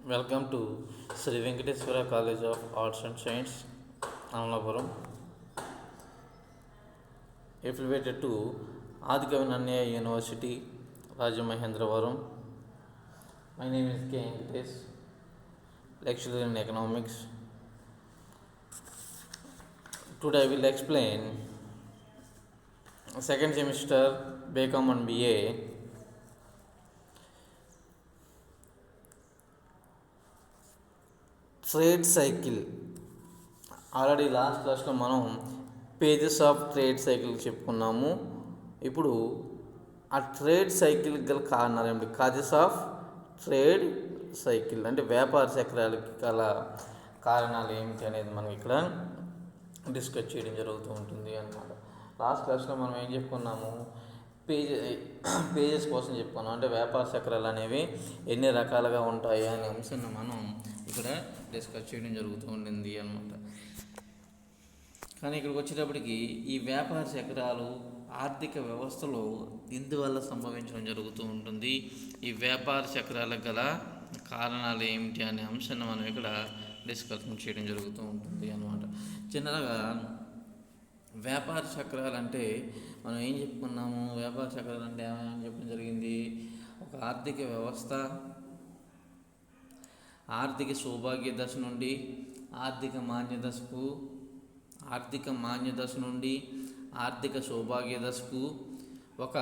Welcome to Sri Venkateswara College of Arts and Science, Amalapuram, affiliated to Adikavi Nannaya University, Rajamahendravaram. My name is K. Venkatesh, lecturer in economics. Today I will explain second semester BCom and BA trade cycle. Already last క్లాస్లో మనం pages of trade cycle చెప్పుకున్నాము. ఇప్పుడు ఆ trade cycle గల కారణాలు ఏమిటి, causes of trade cycle అంటే వ్యాపార చక్రాలకి గల కారణాలు ఏమిటి అనేది మనం ఇక్కడ డిస్కస్ చేయడం జరుగుతూ ఉంటుంది అన్నమాట. లాస్ట్ క్లాస్లో మనం ఏం చెప్పుకున్నాము, పేజెస్ కోసం చెప్పుకున్నాం. అంటే వ్యాపార చక్రాలు అనేవి ఎన్ని రకాలుగా ఉంటాయి అనే అంశాన్ని మనం ఇక్కడ డిస్కస్ చేయడం జరుగుతూ ఉండింది అన్నమాట. కానీ ఇక్కడికి వచ్చేటప్పటికి ఈ వ్యాపార చక్రాలు ఆర్థిక వ్యవస్థలో ఇందువల్ల సంభవించడం జరుగుతూ ఉంటుంది. ఈ వ్యాపార చక్రాలకు గల కారణాలు ఏమిటి అనే అంశాన్ని మనం ఇక్కడ డిస్కషన్ చేయడం జరుగుతూ ఉంటుంది అన్నమాట. జనరల్గా వ్యాపార చక్రాలు అంటే మనం ఏం చెప్పుకున్నాము, వ్యాపార చక్రాలు అంటే ఏమని చెప్పడం జరిగింది, ఒక ఆర్థిక వ్యవస్థ ఆర్థిక సౌభాగ్య దశ నుండి ఆర్థిక మాన్య దశ నుండి ఆర్థిక సౌభాగ్య దశకు ఒక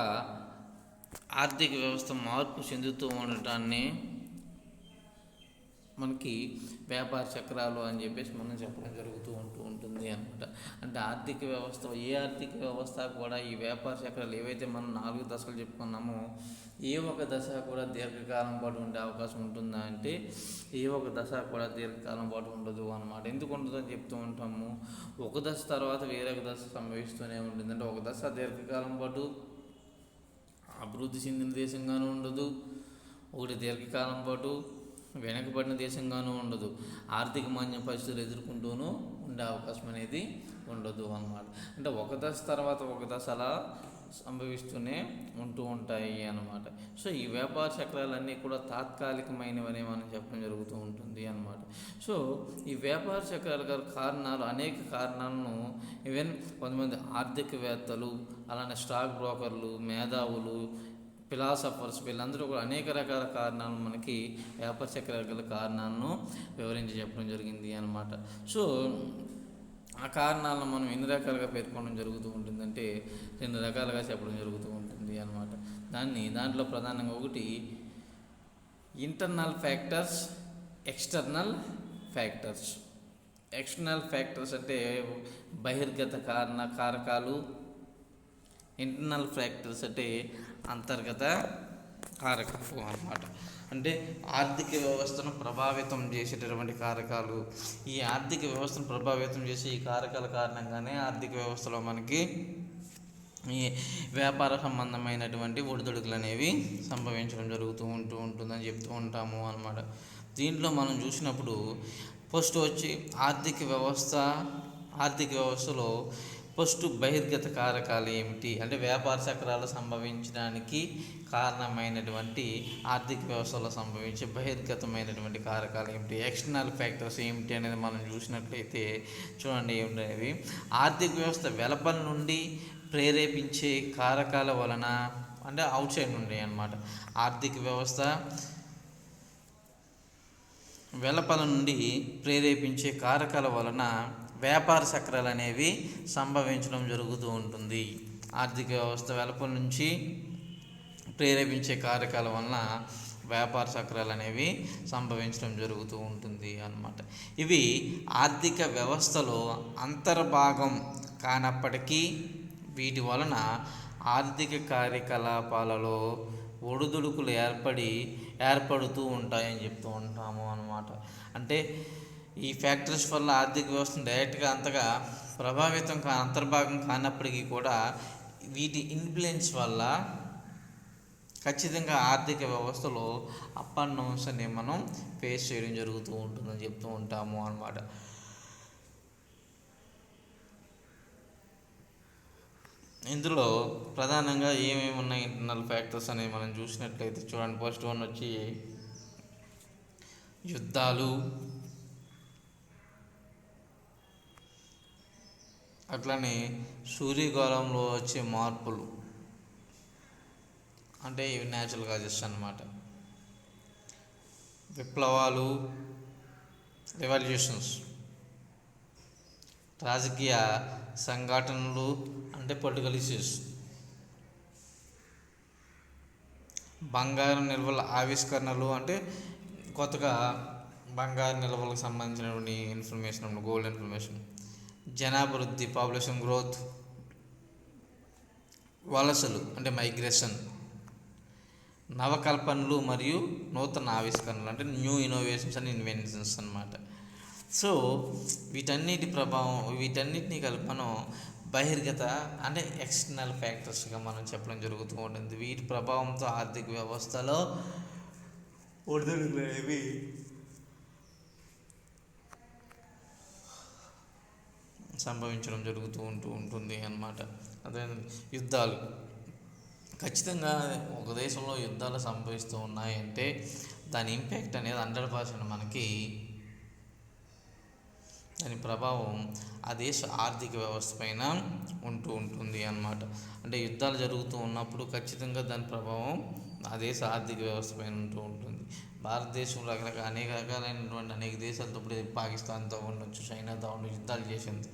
ఆర్థిక వ్యవస్థ మార్పు చెందుతూ ఉండటాన్ని మనకి వ్యాపార చక్రాలు అని చెప్పేసి మనం చెప్పడం జరుగుతూ ఉంటుంది అనమాట. అంటే ఆర్థిక వ్యవస్థ, ఏ ఆర్థిక వ్యవస్థ కూడా ఈ వ్యాపార చక్రాలు ఏవైతే మనం 4 దశలు చెప్పుకున్నామో ఏ ఒక దశ కూడా దీర్ఘకాలం పాటు ఉండే అవకాశం ఉంటుందా అంటే ఏ ఒక దశ కూడా దీర్ఘకాలం పాటు ఉండదు అనమాట. ఎందుకు ఉండదని చెప్తూ ఉంటాము, ఒక దశ తర్వాత వేరొక దశ సంభవిస్తూనే ఉంటుంది. అంటే ఒక దశ దీర్ఘకాలం పాటు అభివృద్ధి చెందిన దేశంగానూ ఉండదు, ఒకటి దీర్ఘకాలం పాటు వెనకబడిన దేశంగానూ ఉండదు, ఆర్థిక మాన్య పరిస్థితులు ఎదుర్కొంటూనూ ఉండే అవకాశం అనేది ఉండదు అన్నమాట. అంటే ఒక దశ తర్వాత ఒక దశ అలా సంభవిస్తూనే ఉంటూ ఉంటాయి అన్నమాట. సో ఈ వ్యాపార చక్రాలన్నీ కూడా తాత్కాలికమైనవని మనం చెప్పడం జరుగుతూ ఉంటుంది అన్నమాట. సో ఈ వ్యాపార చక్రాల కారణాలు, అనేక కారణాలను ఈవెన్ కొంతమంది ఆర్థికవేత్తలు, అలానే స్టాక్ బ్రోకర్లు, మేధావులు, ఫిలాసఫర్స్, వీళ్ళందరూ కూడా అనేక రకాల కారణాలు మనకి వ్యాపార చక్రాల గల కారణాలను వివరించి చెప్పడం జరిగింది అన్నమాట. సో ఆ కారణాలను మనం ఎన్ని రకాలుగా పేర్కొనడం జరుగుతూ ఉంటుందంటే 2 రకాలుగా చెప్పడం జరుగుతూ ఉంటుంది అన్నమాట. దాంట్లో ప్రధానంగా ఒకటి internal factors, external factors. External factors అంటే బహిర్గత కారకాలు, ఇంటర్నల్ ఫ్యాక్టర్స్ అంటే అంతర్గత కారకాలు అన్నమాట. అంటే ఆర్థిక వ్యవస్థను ప్రభావితం చేసేటటువంటి కారకాలు. ఈ ఆర్థిక వ్యవస్థను ప్రభావితం చేసే ఈ కారకాల కారణంగానే ఆర్థిక వ్యవస్థలో మనకి ఈ వ్యాపార సంబంధమైనటువంటి ఒడిదుడుకులు అనేవి సంభవించడం జరుగుతూ ఉంటుందని చెప్తూ ఉంటాము అన్నమాట. దీంట్లో మనం చూసినప్పుడు ఫస్ట్ వచ్చి ఆర్థిక వ్యవస్థలో ఫస్ట్ బహిర్గత కారకాలు ఏమిటి అంటే వ్యాపార చక్రాలు సంభవించడానికి కారణమైనటువంటి ఆర్థిక వ్యవస్థలో సంభవించే బహిర్గతమైనటువంటి కారకాలు ఏమిటి, ఎక్స్టర్నల్ ఫ్యాక్టర్స్ ఏమిటి అనేది మనం చూసినట్లయితే చూడండి ఏమిటనేవి. ఆర్థిక వ్యవస్థ వెలుపల నుండి ప్రేరేపించే కారకాల వలన, అంటే అవుట్ సైడ్ నుండి అన్నమాట. ఆర్థిక వ్యవస్థ వెలుపల నుండి ప్రేరేపించే కారకాల వలన వ్యాపార చక్రాలు అనేవి సంభవించడం జరుగుతూ ఉంటుంది. ఆర్థిక వ్యవస్థ వెలుపల నుంచి ప్రేరేపించే కారకాల వలన వ్యాపార చక్రాలు అనేవి సంభవించడం జరుగుతూ ఉంటుంది అన్నమాట. ఇవి ఆర్థిక వ్యవస్థలో అంతర్భాగం కానప్పటికీ వీటి వలన ఆర్థిక కార్యకలాపాలలో ఒడిదుడుకులు ఏర్పడుతూ ఉంటాయని చెప్తూ ఉంటాము అన్నమాట. అంటే ఈ ఫ్యాక్టర్స్ వల్ల ఆర్థిక వ్యవస్థను డైరెక్ట్గా అంతగా అంతర్భాగం కానప్పటికీ కూడా వీటి ఇన్ఫ్లుయెన్స్ వల్ల ఖచ్చితంగా ఆర్థిక వ్యవస్థలో అప్ అండ్ డౌన్స్ అనేవి మనం ఫేస్ చేయడం జరుగుతూ ఉంటుందని చెప్తూ ఉంటాము అన్నమాట. ఇందులో ప్రధానంగా ఏమేమి ఉన్నాయి ఇంటర్నల్ ఫ్యాక్టర్స్ అనేవి మనం చూసినట్లయితే చూడండి. ఫస్ట్ వన్ వచ్చి యుద్ధాలు, అట్లనే సూర్యగోళంలో వచ్చే మార్పులు, అంటే ఇవి న్యాచురల్ కాజెస్ అన్నమాట. విప్లవాలు, రెవల్యూషన్స్, రాజకీయ సంఘటనలు అంటే పొలిటికల్ ఇష్యూస్, బంగారు నిల్వల ఆవిష్కరణలు అంటే కొత్తగా బంగారు నిల్వలకు సంబంధించినటువంటి ఇన్ఫర్మేషన్, గోల్డ్ ఇన్ఫర్మేషన్, జనాభా వృద్ధి, పాపులేషన్ గ్రోత్, వలసలు అంటే మైగ్రేషన్, నవకల్పనలు మరియు నూతన ఆవిష్కరణలు అంటే న్యూ ఇన్నోవేషన్స్ అండ్ ఇన్వెన్షన్స్ అన్నమాట. సో వీటన్నిటిని కలిపి మనం బహిర్గత అంటే ఎక్స్టర్నల్ ఫ్యాక్టర్స్గా మనం చెప్పడం జరుగుతూ ఉంటుంది. వీటి ప్రభావంతో ఆర్థిక వ్యవస్థలో ఒడిదుడుకులు అనేవి సంభవించడం జరుగుతూ ఉంటుంది అన్నమాట. అదే యుద్ధాలు, ఖచ్చితంగా ఒక దేశంలో యుద్ధాలు సంభవిస్తూ ఉన్నాయంటే దాని ఇంపాక్ట్ అనేది 100% మనకి దాని ప్రభావం ఆ దేశ ఆర్థిక వ్యవస్థ పైన ఉంటుంది అన్నమాట. అంటే యుద్ధాలు జరుగుతూ ఉన్నప్పుడు ఖచ్చితంగా దాని ప్రభావం ఆ దేశ ఆర్థిక వ్యవస్థ పైన ఉంటుంది. భారతదేశం అనేక రకాలైనటువంటి అనేక దేశాలతో ఇప్పుడు పాకిస్తాన్తో ఉండొచ్చు, చైనాతో ఉండొచ్చు,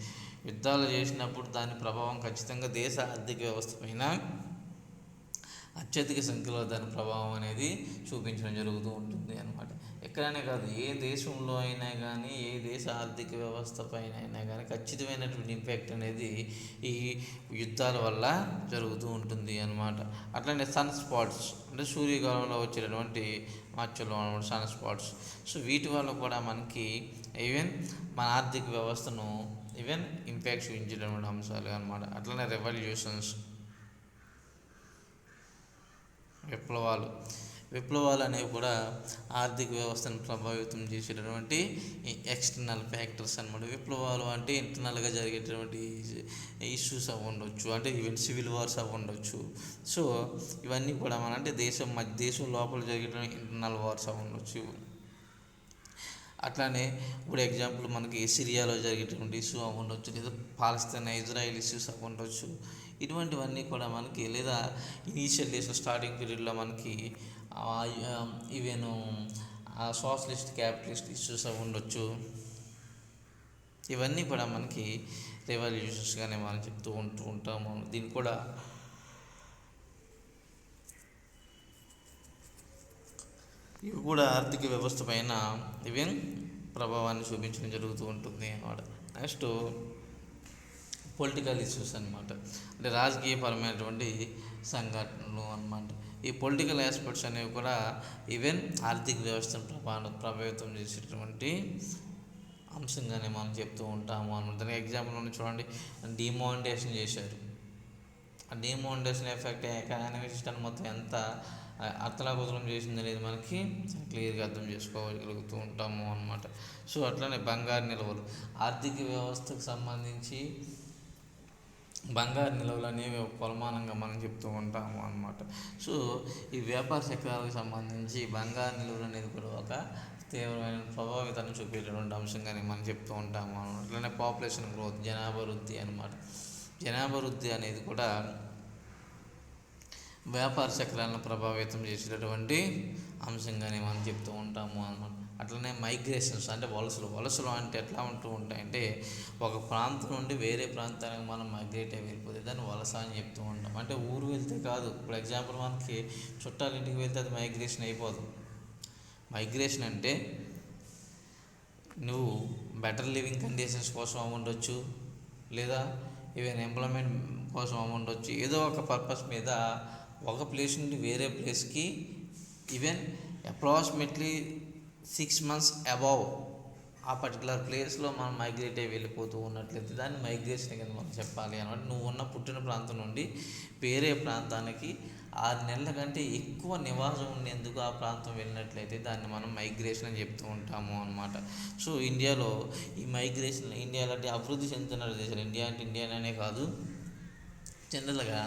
యుద్ధాలు చేసినప్పుడు దాని ప్రభావం ఖచ్చితంగా దేశ ఆర్థిక వ్యవస్థ పైన అత్యధిక సంఖ్యలో దాని ప్రభావం అనేది చూపించడం జరుగుతూ ఉంటుంది అన్నమాట. ఎక్కడైనా కాదు, ఏ దేశంలో అయినా కానీ, ఏ దేశ ఆర్థిక వ్యవస్థ పైన అయినా కానీ ఖచ్చితమైనటువంటి ఇంపాక్ట్ అనేది ఈ యుద్ధాల వల్ల జరుగుతూ ఉంటుంది అన్నమాట. అట్లనే సన్ స్పాట్స్ అంటే సూర్యకాలంలో వచ్చేటటువంటి మచ్చలు అన్నమాట, సన్ స్పాట్స్. సో వీటి వల్ల కూడా మనకి ఈవెన్ మన ఆర్థిక వ్యవస్థను ఇంపాక్ట్ చూపించేటటువంటి అంశాలు అన్నమాట. అట్లనే రెవల్యూషన్స్, విప్లవాలు అనేవి కూడా ఆర్థిక వ్యవస్థను ప్రభావితం చేసేటటువంటి ఎక్స్టర్నల్ ఫ్యాక్టర్స్ అన్నమాట. విప్లవాలు అంటే ఇంటర్నల్గా జరిగేటటువంటి ఇష్యూస్ అవి ఉండొచ్చు, అంటే ఈవెన్ సివిల్ వార్స్ అవి ఉండొచ్చు. సో ఇవన్నీ కూడా మన అంటే దేశం లోపల జరిగేటువంటి ఇంటర్నల్ వార్స్ అవి ఉండొచ్చు. అట్లానే ఇప్పుడు ఎగ్జాంపుల్ మనకి సిరియాలో జరిగేటువంటి ఇష్యూ అవి ఉండొచ్చు, లేదా పాలస్తీనా ఇజ్రాయిల్ ఇష్యూస్ అవి ఉండొచ్చు. ఇటువంటివన్నీ కూడా మనకి, లేదా ఇనీషియల్ డేస్ స్టార్టింగ్ పీరియడ్లో మనకి ఈవెన్ సోషలిస్ట్ క్యాపిటలిస్ట్ ఇష్యూస్ అవి ఉండొచ్చు. ఇవన్నీ కూడా మనకి రెవల్యూషన్స్గానే మనం చెప్తూ ఉంటాము. దీన్ని కూడా ఇవి కూడా ఆర్థిక వ్యవస్థ పైన ప్రభావాన్ని చూపించడం జరుగుతూ ఉంటుంది అన్నమాట. నెక్స్ట్ పొలిటికల్ ఇష్యూస్ అన్నమాట, అంటే రాజకీయపరమైనటువంటి సంఘటనలు అన్నమాట. ఈ పొలిటికల్ ఆస్పెక్ట్స్ అనేవి కూడా ఆర్థిక వ్యవస్థను ప్రభావితం చేసేటటువంటి అంశంగానే మనం చెప్తూ ఉంటాము అన్నమాట. దానికి ఎగ్జాంపుల్ చూడండి, డిమానిటైజేషన్ చేశారు. ఆ డిమానిటైజేషన్ ఎఫెక్ట్ ఎకనామిక్ సిస్టమ్ మొత్తం ఎంత అర్థలాగోచరం చేసింది అనేది మనకి క్లియర్గా అర్థం చేసుకోగలుగుతూ ఉంటాము అన్నమాట. సో అట్లనే బంగారు నిల్వలు, ఆర్థిక వ్యవస్థకు సంబంధించి బంగారు నిల్వలు అనేవి కొలమానంగా మనం చెప్తూ ఉంటాము అన్నమాట. సో ఈ వ్యాపార చక్రాలకు సంబంధించి బంగారు నిల్వలు అనేది కూడా ఒక తీవ్రమైన ప్రభావితాన్ని చూపేటటువంటి అంశంగానే మనం చెప్తూ ఉంటాము అన్నమాట. అట్లనే పాపులేషన్ గ్రోత్, జనాభా వృద్ధి అన్నమాట. జనాభా వృద్ధి అనేది కూడా వ్యాపార చక్రాలను ప్రభావితం చేసేటటువంటి అంశంగానే మనం చెప్తూ ఉంటాము అన్నమాట. అట్లనే మైగ్రేషన్స్ అంటే వలసలు అంటే ఎట్లా ఉంటూ ఉంటాయంటే, ఒక ప్రాంతం నుండి వేరే ప్రాంతానికి మనం మైగ్రేట్ అయి వెళ్ళిపోతే దాన్ని వలస అని చెప్తూ ఉంటాం. అంటే ఊరు వెళ్తే కాదు, ఇప్పుడు ఎగ్జాంపుల్ మనకి చుట్టాల ఇంటికి వెళ్తే అది మైగ్రేషన్ అయిపోదు. మైగ్రేషన్ అంటే నువ్వు బెటర్ లివింగ్ కండిషన్స్ కోసం ఉండొచ్చు, లేదా ఈవెన్ ఎంప్లాయ్మెంట్ కోసం ఉండొచ్చు. ఏదో ఒక పర్పస్ మీద ఒక ప్లేస్ నుండి వేరే ప్లేస్కి అప్రాక్సిమేట్లీ 6 months అబౌవ్ ఆ పర్టికులర్ ప్లేస్లో మనం మైగ్రేట్ అయ్యి వెళ్ళిపోతూ ఉన్నట్లయితే దాన్ని మైగ్రేషన్ కింద మనం చెప్పాలి అనమాట. నువ్వు పుట్టిన ప్రాంతం నుండి వేరే ప్రాంతానికి 6 నెలల కంటే ఎక్కువ నివాసం ఉండేందుకు ఆ ప్రాంతం వెళ్ళినట్లయితే దాన్ని మనం మైగ్రేషన్ అని చెప్తూ ఉంటాము అన్నమాట. సో ఇండియాలో ఈ మైగ్రేషన్, ఇండియా లాంటి అభివృద్ధి చెందుతున్న దేశాలు, ఇండియా అంటే ఇండియానే కాదు, జనరల్గా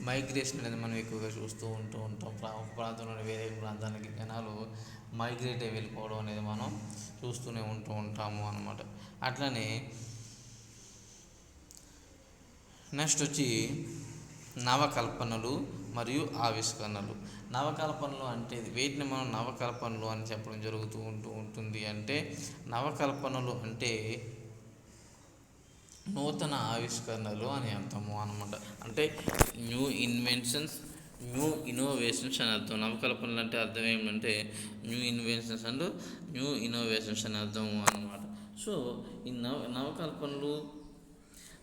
మైగ్రేషన్ అనేది మనం ఎక్కువగా చూస్తూ ఉంటాం. ఒక ప్రాంతం నుండి వేరే ప్రాంతానికి జనాలు మైగ్రేట్ అయి వెళ్ళిపోవడం అనేది మనం చూస్తూనే ఉంటాము అన్నమాట. అట్లనే నెక్స్ట్ వచ్చి నవకల్పనలు మరియు ఆవిష్కరణలు. నవకల్పనలు అంటే వీటిని మనం నవకల్పనలు అని చెప్పడం జరుగుతూ ఉంటుంది. అంటే నవకల్పనలు అంటే నూతన ఆవిష్కరణలు అని అర్థము అన్నమాట. అంటే న్యూ ఇన్వెన్షన్స్, న్యూ ఇన్నోవేషన్స్ అని అర్థం. నవకల్పనలు అంటే అర్థం ఏమిటంటే new inventions and new innovations అని అర్థము అన్నమాట. సో ఈ నవకల్పనలు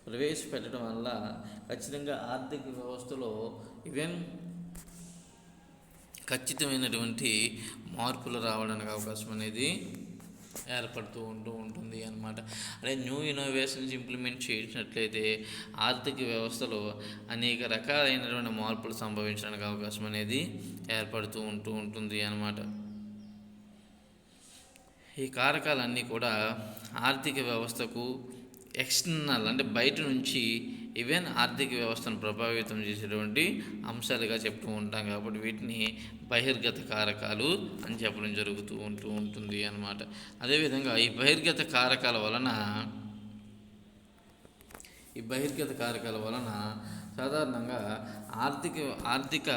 ప్రవేశపెట్టడం వల్ల ఖచ్చితంగా ఆర్థిక వ్యవస్థలో ఈవెన్ ఖచ్చితమైనటువంటి మార్పులు రావడానికి అవకాశం అనేది ఏర్పడుతూ ఉంటుంది అన్నమాట. అదే న్యూ ఇన్నోవేషన్స్ ఇంప్లిమెంట్ చేసినట్లయితే ఆర్థిక వ్యవస్థలో అనేక రకాలైనటువంటి మార్పులు సంభవించడానికి అవకాశం అనేది ఏర్పడుతూ ఉంటుంది అన్నమాట. ఈ కారకాలన్నీ కూడా ఆర్థిక వ్యవస్థకు ఎక్స్టర్నల్ అంటే బయట నుంచి ఈవెన్ ఆర్థిక వ్యవస్థను ప్రభావితం చేసేటువంటి అంశాలుగా చెప్తూ ఉంటాం. కాబట్టి వీటిని బహిర్గత కారకాలు అని చెప్పడం జరుగుతూ ఉంటుంది అన్నమాట. అదేవిధంగా ఈ బహిర్గత కారకాల వలన సాధారణంగా ఆర్థిక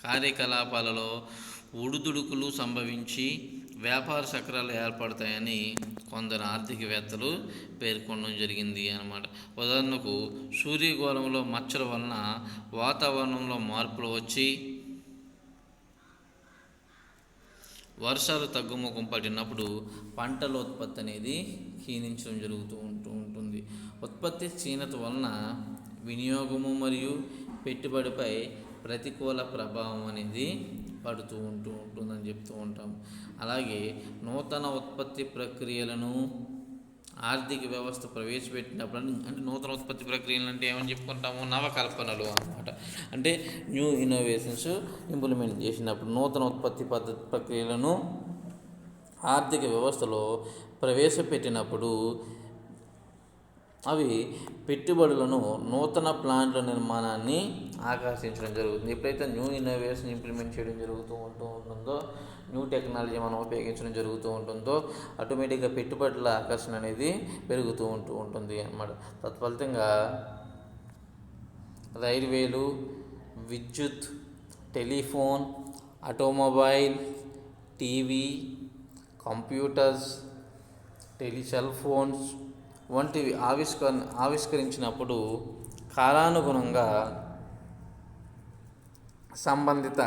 కార్యకలాపాలలో ఒడిదుడుకులు సంభవించి వ్యాపార చక్రాలు ఏర్పడతాయని కొందరు ఆర్థికవేత్తలు పేర్కొనడం జరిగింది అన్నమాట. ఉదాహరణకు సూర్యగోళంలో మచ్చల వలన వాతావరణంలో మార్పులు వచ్చి వర్షాలు తగ్గుముఖం పట్టినప్పుడు పంటల ఉత్పత్తి అనేది క్షీణించడం జరుగుతూ ఉంటుంది. ఉత్పత్తి క్షీణత వలన వినియోగము మరియు పెట్టుబడిపై ప్రతికూల ప్రభావం అనేది పడుతూ ఉంటుందని చెప్తూ ఉంటాము. అలాగే నూతన ఉత్పత్తి ప్రక్రియలను ఆర్థిక వ్యవస్థ ప్రవేశపెట్టినప్పుడు అంటే నూతన ఉత్పత్తి ప్రక్రియలు అంటే ఏమని చెప్పుకుంటాము, నవకల్పనలు అన్నమాట. అంటే న్యూ ఇన్నోవేషన్స్ ఇంప్లిమెంట్ చేసినప్పుడు నూతన ఉత్పత్తి ప్రక్రియలను ఆర్థిక వ్యవస్థలో ప్రవేశపెట్టినప్పుడు అవి పెట్టుబడులను నూతన ప్లాంట్ల నిర్మాణాన్ని ఆకర్షించడం జరుగుతుంది. ఎప్పుడైతే న్యూ ఇన్నోవేషన్ ఇంప్లిమెంట్ చేయడం జరుగుతూ ఉంటుందో, న్యూ టెక్నాలజీ మనం ఉపయోగించడం జరుగుతూ ఉంటుందో ఆటోమేటిక్గా పెట్టుబడుల ఆకర్షణ అనేది పెరుగుతూ ఉంటుంది అన్నమాట. తత్ఫలితంగా రైల్వేలు, విద్యుత్, telephone, automobile, TV, computers, cell phones వంటివి ఆవిష్కరించినప్పుడు కాలానుగుణంగా సంబంధిత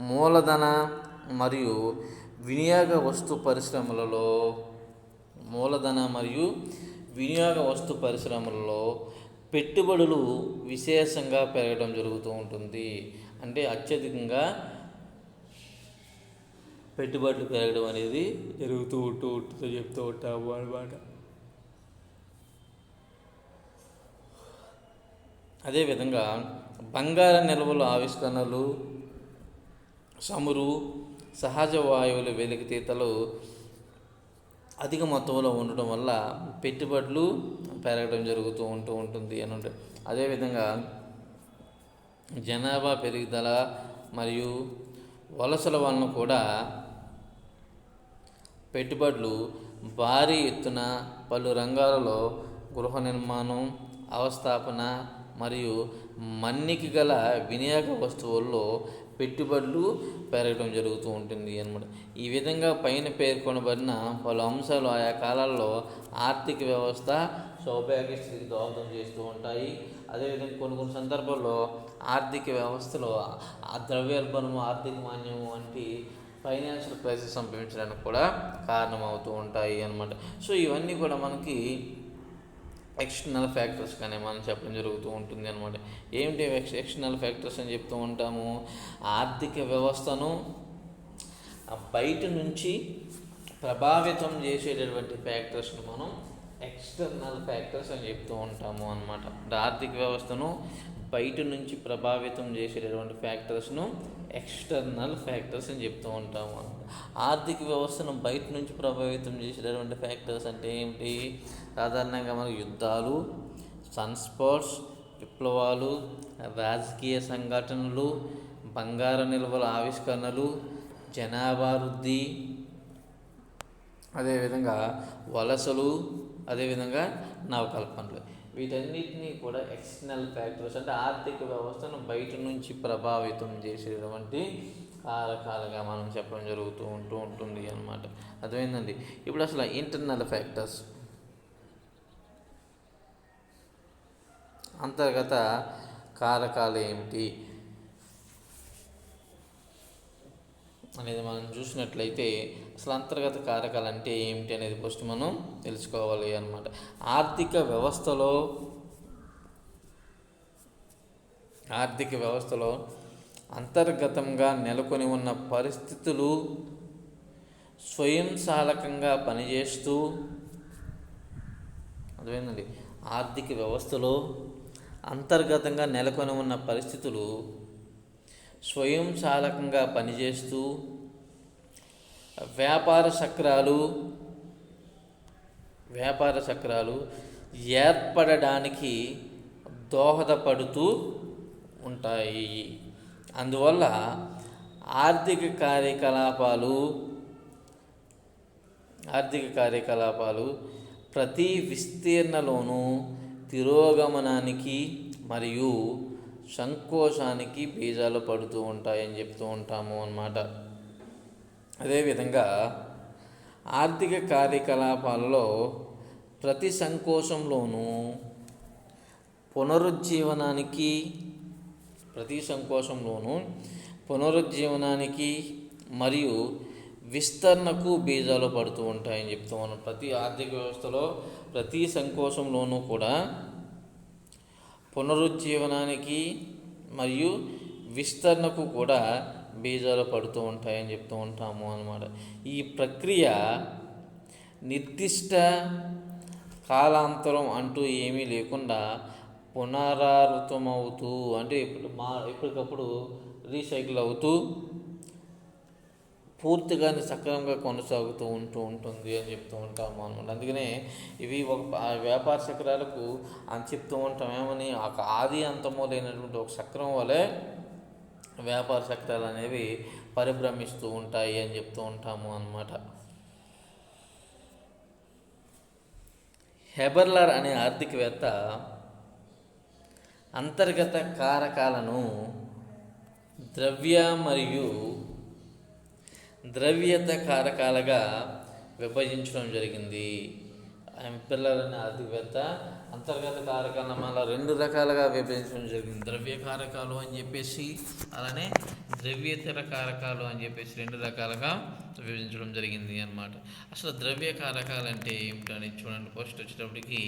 మూలధన మరియు వినియోగ వస్తు పరిశ్రమలలో పెట్టుబడులు విశేషంగా పెరగడం జరుగుతూ ఉంటుంది. అంటే అత్యధికంగా పెట్టుబడులు పెరగడం అనేది జరుగుతూ ఉంటుంది చెప్తూ ఉంటాము అన్నమాట. అదేవిధంగా బంగార నిల్వల ఆవిష్కరణలు, చమురు, సహజ వాయువుల వెలికితీతలు అధిక మొత్తంలో ఉండటం వల్ల పెట్టుబడులు పెరగడం జరుగుతూ ఉంటుంది అని ఉంటాయి. అదేవిధంగా జనాభా పెరుగుదల మరియు వలసల వలన కూడా పెట్టుబడులు భారీ ఎత్తున పలు రంగాలలో గృహ నిర్మాణం, అవస్థాపన మరియు మన్నిక గల వినియోగ వస్తువుల్లో పెట్టుబడులు పెరగడం జరుగుతూ ఉంటుంది అన్నమాట. ఈ విధంగా పైన పేర్కొనబడిన పలు అంశాలు ఆయా కాలాల్లో ఆర్థిక వ్యవస్థ సౌభాగ్య స్థితికి దోహదం చేస్తూ ఉంటాయి. అదేవిధంగా కొన్ని సందర్భాల్లో ఆర్థిక వ్యవస్థలో ఆ ద్రవ్యోల్బణము, ఆర్థిక మాన్యము వంటి ఫైనాన్షియల్ క్రైసిస్ సంభవించడానికి కూడా కారణమవుతూ ఉంటాయి అన్నమాట. సో ఇవన్నీ కూడా మనకి ఎక్స్టర్నల్ ఫ్యాక్టర్స్ కానీ మనం చెప్పడం జరుగుతూ ఉంటుంది అన్నమాట. ఏమిటి ఎక్స్టర్నల్ ఫ్యాక్టర్స్ అని చెప్తూ ఉంటాము? ఆర్థిక వ్యవస్థను బయట నుంచి ప్రభావితం చేసేటటువంటి ఫ్యాక్టర్స్ని మనం ఎక్స్టర్నల్ ఫ్యాక్టర్స్ అని చెప్తూ ఉంటాము అన్నమాట. ఆర్థిక వ్యవస్థను బయట నుంచి ప్రభావితం చేసేటటువంటి ఫ్యాక్టర్స్ను ఎక్స్టర్నల్ ఫ్యాక్టర్స్ అని చెప్తూ ఉంటాము అన్నమాట. ఆర్థిక వ్యవస్థను బయట నుంచి ప్రభావితం చేసేటటువంటి ఫ్యాక్టర్స్ అంటే ఏమిటి? సాధారణంగా మనకు యుద్ధాలు, సన్స్పాట్స్, విప్లవాలు, రాజకీయ సంఘటనలు, బంగారు నిల్వల ఆవిష్కరణలు, జనాభా వృద్ధి, అదేవిధంగా వలసలు, అదేవిధంగా నవకల్పనలు. వీటన్నిటినీ కూడా ఎక్స్టర్నల్ ఫ్యాక్టర్స్ అంటే ఆర్థిక వ్యవస్థను బయట నుంచి ప్రభావితం చేసేటువంటి కారకాలుగా మనం చెప్పడం జరుగుతూ ఉంటుంది అన్నమాట. అర్థమైందండి. ఇప్పుడు అసలు ఇంటర్నల్ ఫ్యాక్టర్స్, అంతర్గత కారకాలు ఏమిటి అనేది మనం చూసినట్లయితే అసలు అంతర్గత కారకాలు అంటే ఏమిటి అనేది ఫస్ట్ మనం తెలుసుకోవాలి అన్నమాట. ఆర్థిక వ్యవస్థలో అంతర్గతంగా నెలకొని ఉన్న పరిస్థితులు స్వయంచాలకంగా పనిచేస్తూ, అదేంటండి, ఆర్థిక వ్యవస్థలో అంతర్గతంగా నెలకొని ఉన్న పరిస్థితులు స్వయంచాలకంగా పనిచేస్తూ వ్యాపార చక్రాలు ఏర్పడడానికి దోహదపడుతూ ఉంటాయి. అందువల్ల ఆర్థిక కార్యకలాపాలు ప్రతి విస్తీర్ణలోనూ తిరోగమనానికి మరియు సంకోచానికి బీజాలు పడుతూ ఉంటాయని చెప్తూ ఉంటాము అన్నమాట. అదేవిధంగా ఆర్థిక కార్యకలాపాలలో ప్రతి సంకోచంలోనూ పునరుజ్జీవనానికి మరియు విస్తరణకు బీజాలు పడుతూ ఉంటాయని చెప్తూ ఉన్నాం. ప్రతి ఆర్థిక వ్యవస్థలో ప్రతి సంకోచంలోనూ కూడా పునరుజ్జీవనానికి మరియు విస్తరణకు కూడా బీజాలు పడుతూ ఉంటాయని చెప్తూ ఉంటాము అన్నమాట. ఈ ప్రక్రియ నిర్దిష్ట కాలాంతరం అంటూ ఏమీ లేకుండా పునరావృతమవుతూ, అంటే ఎప్పటికప్పుడు రీసైకిల్ అవుతూ పూర్తిగా సక్రమంగా కొనసాగుతూ ఉంటుంది అని చెప్తూ ఉంటాము అనమాట. అందుకనే ఇవి ఒక వ్యాపార చక్రాలకు అని చెప్తూ ఉంటాం ఏమని, ఒక ఆది అంతమో లేనటువంటి ఒక చక్రం వలె వ్యాపార చక్రాలు అనేవి పరిభ్రమిస్తూ ఉంటాయి అని చెప్తూ ఉంటాము అన్నమాట. హెబర్లర్ అనే ఆర్థికవేత్త అంతర్గత కారకాలను ద్రవ్య మరియు ద్రవ్యత కారకాలుగా విభజించడం జరిగింది. హెబర్లర్ అనే ఆర్థికవేత్త అంతర్గత కారకాలను మళ్ళీ 2 రకాలుగా విభజించడం జరిగింది. ద్రవ్య కారకాలు అని చెప్పేసి, అలానే ద్రవ్యేతర కారకాలు అని చెప్పేసి 2 రకాలుగా విభజించడం జరిగింది అన్నమాట. అసలు ద్రవ్య కారకాలు అంటే ఏమిటని చూడండి. ఫస్ట్ వచ్చేటప్పటికి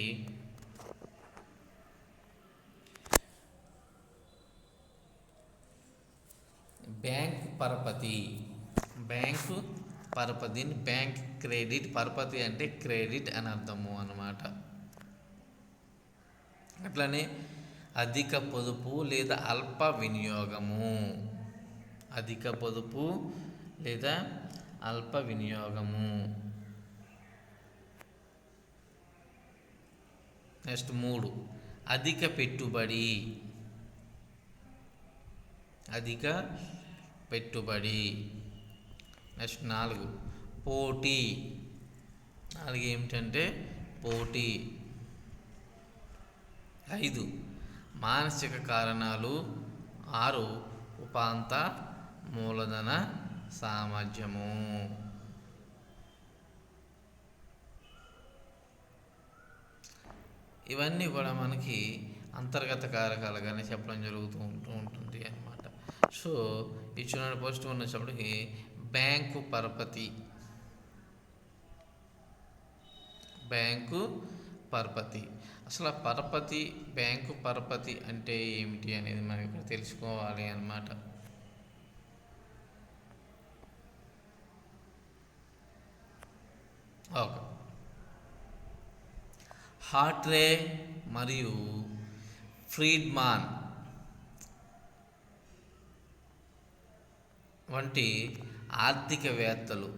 బ్యాంక్ పరపతి, బ్యాంక్ క్రెడిట్, పరపతి అంటే క్రెడిట్ అని అర్థము అన్నమాట. అట్లనే అధిక పొదుపు లేదా అల్ప వినియోగము. నెక్స్ట్ 3 అధిక పెట్టుబడి. నెక్స్ట్ 4 పోటీ. 4 ఏమిటంటే పోటీ. 5 మానసిక కారణాలు. 6 ఉపాంత మూలధన సామర్థ్యము. ఇవన్నీ కూడా మనకి అంతర్గత కారకాలుగానే చెప్పడం జరుగుతూ ఉంటుంది అన్నమాట. సో ఈ చూడండి, ఫస్ట్ వచ్చేటప్పటికి బ్యాంకు పరపతి. అసలు బ్యాంకు పరపతి అంటే ఏమిటి అనేది మనం ఇక్కడ తెలుసుకోవాలి అన్నమాట. ఓకే. హార్ట్రే మరియు ఫ్రీడ్మాన్ వంటి ఆర్థికవేత్తలు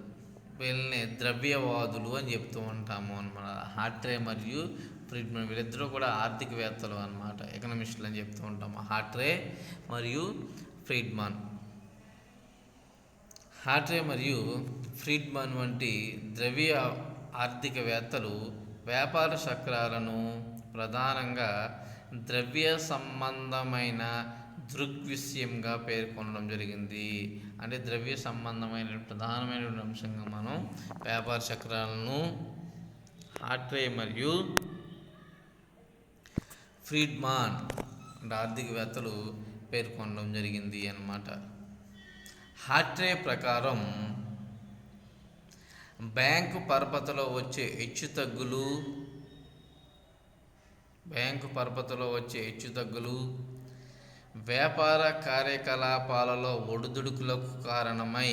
వీళ్ళని ద్రవ్యవాదులు అని చెప్తూ ఉంటాము అనమాట. హార్ట్రే మరియు ఫ్రీడ్మన్ వీళ్ళిద్దరూ కూడా ఆర్థికవేత్తలు అనమాట, ఎకనమిస్టులు అని చెప్తూ ఉంటాము. హార్ట్రే మరియు ఫ్రీడ్మన్. హార్ట్రే మరియు ఫ్రీడ్మన్ వంటి ద్రవ్య ఆర్థికవేత్తలు వ్యాపార చక్రాలను ప్రధానంగా ద్రవ్య సంబంధమైన దృగ్విషయంగా పేర్కొనడం జరిగింది. అంటే ద్రవ్య సంబంధమైన ప్రధానమైన అంశంగా మనం వ్యాపార చక్రాలను హార్ట్రే మరియు ఫ్రీడ్మన్ అంటే ఆర్థికవేత్తలు పేర్కొనడం జరిగింది అన్నమాట. హార్ట్రే ప్రకారం బ్యాంకు పరపతిలో వచ్చే హెచ్చుతగ్గులు వ్యాపార కార్యకలాపాలలో ఒడిదుడుకులకు కారణమై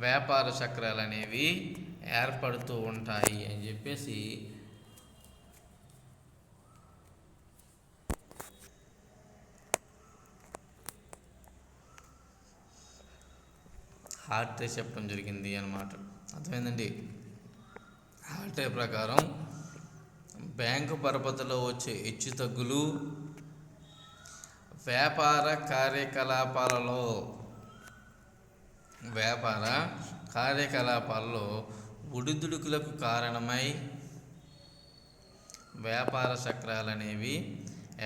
వ్యాపార చక్రాలు అనేవి ఏర్పడుతూ ఉంటాయి అని చెప్పేసి హార్ట్రే చెప్పడం జరిగింది అన్నమాట. అర్థమైందండి. హార్ట్రే ప్రకారం బ్యాంకు పరపతిలో వచ్చే హెచ్చుతగ్గులు వ్యాపార కార్యకలాపాలలో ఒడిదుడుకులకు కారణమై వ్యాపార చక్రాలు అనేవి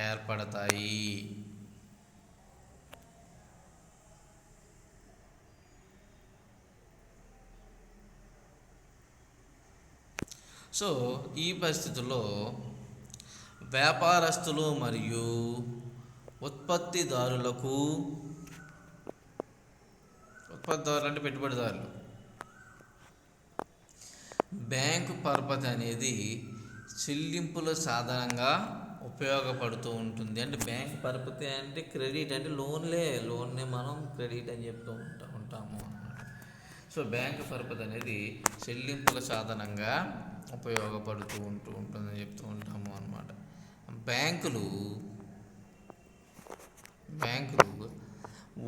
ఏర్పడతాయి. సో ఈ పరిస్థితుల్లో వ్యాపారస్తులు మరియు ఉత్పత్తిదారులు అంటే పెట్టుబడిదారులు బ్యాంకు పరపతి అనేది చెల్లింపుల సాధనంగా ఉపయోగపడుతూ ఉంటుంది. అంటే బ్యాంక్ పరపతి అంటే క్రెడిట్, అంటే లోన్నే మనం క్రెడిట్ అని చెప్తూ ఉంటాము అన్నమాట. సో బ్యాంకు పరపతి అనేది చెల్లింపుల సాధనంగా ఉపయోగపడుతూ ఉంటుందని చెప్తూ ఉంటాము అన్నమాట. బ్యాంకులు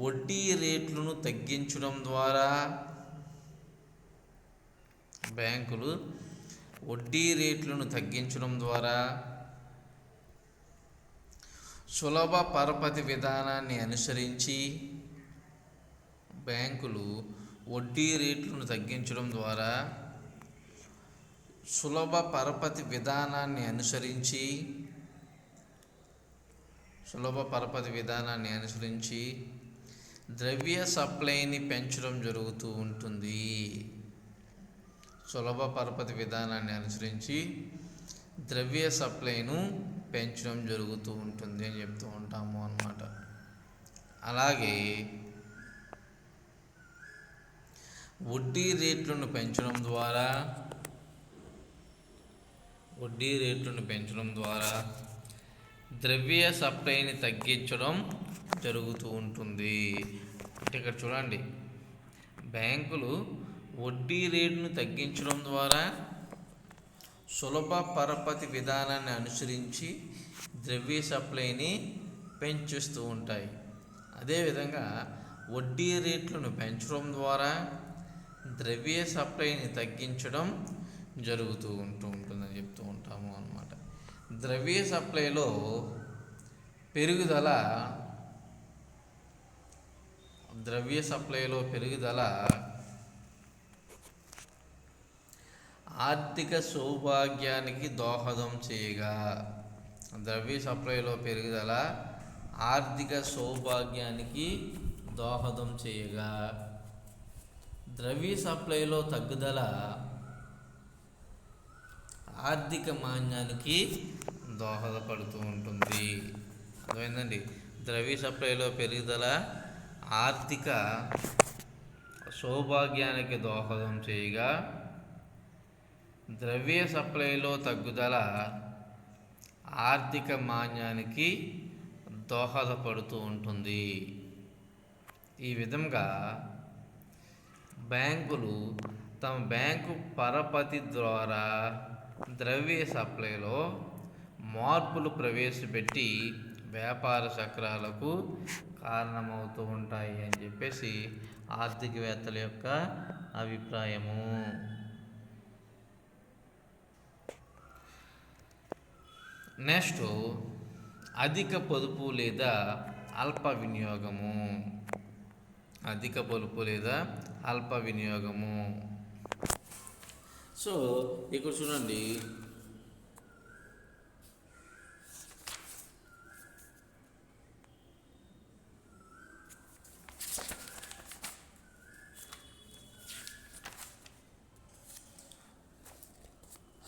వడ్డీ రేట్లను తగ్గించడం ద్వారా సులభ పరపతి విధానాన్ని అనుసరించి ద్రవ్య సప్లైని పెంచడం జరుగుతూ ఉంటుంది. ద్రవ్య సప్లైను పెంచడం జరుగుతూ ఉంటుంది అని చెప్తూ ఉంటాము అన్నమాట. అలాగే వడ్డీ రేట్లను పెంచడం ద్వారా ద్రవ్య సప్లైని తగ్గించడం జరుగుతూ ఉంటుంది. అంటే ఇక్కడ చూడండి, బ్యాంకులు వడ్డీ రేటును తగ్గించడం ద్వారా సులభ పరపతి విధానాన్ని అనుసరించి ద్రవ్య సప్లైని పెంచుతూ ఉంటాయి. అదేవిధంగా వడ్డీ రేట్లను పెంచడం ద్వారా ద్రవ్య సప్లైని తగ్గించడం జరుగుతూ ఉంటుందని చెప్తూ ఉంటాము అన్నమాట. ద్రవ్య సప్లైలో పెరుగుదల ఆర్థిక సౌభాగ్యానికి దోహదం చేయగా ద్రవ్య సప్లైలో తగ్గుదల ఆర్థిక మాంద్యానికి దోహదపడుతూ ఉంటుంది. అర్థమైందండి. ద్రవ్య సప్లైలో పెరుగుదల ఆర్థిక సౌభాగ్యానికి దోహదం చేయగా ద్రవ్య సప్లైలో తగ్గుదల ఆర్థిక మాంద్యానికి దోహదపడుతూ ఉంటుంది. ఈ విధంగా బ్యాంకులు తమ బ్యాంకు పరపతి ద్వారా ద్రవ్య సప్లైలో మార్పులు ప్రవేశపెట్టి వ్యాపార చక్రాలకు కారణమవుతూ ఉంటాయి అని చెప్పేసి ఆర్థికవేత్తల యొక్క అభిప్రాయము. నెక్స్ట్, అధిక పొదుపు లేదా అల్ప వినియోగము. అధిక పొదుపు లేదా అల్ప వినియోగము. సో ఇక్కడ చూడండి,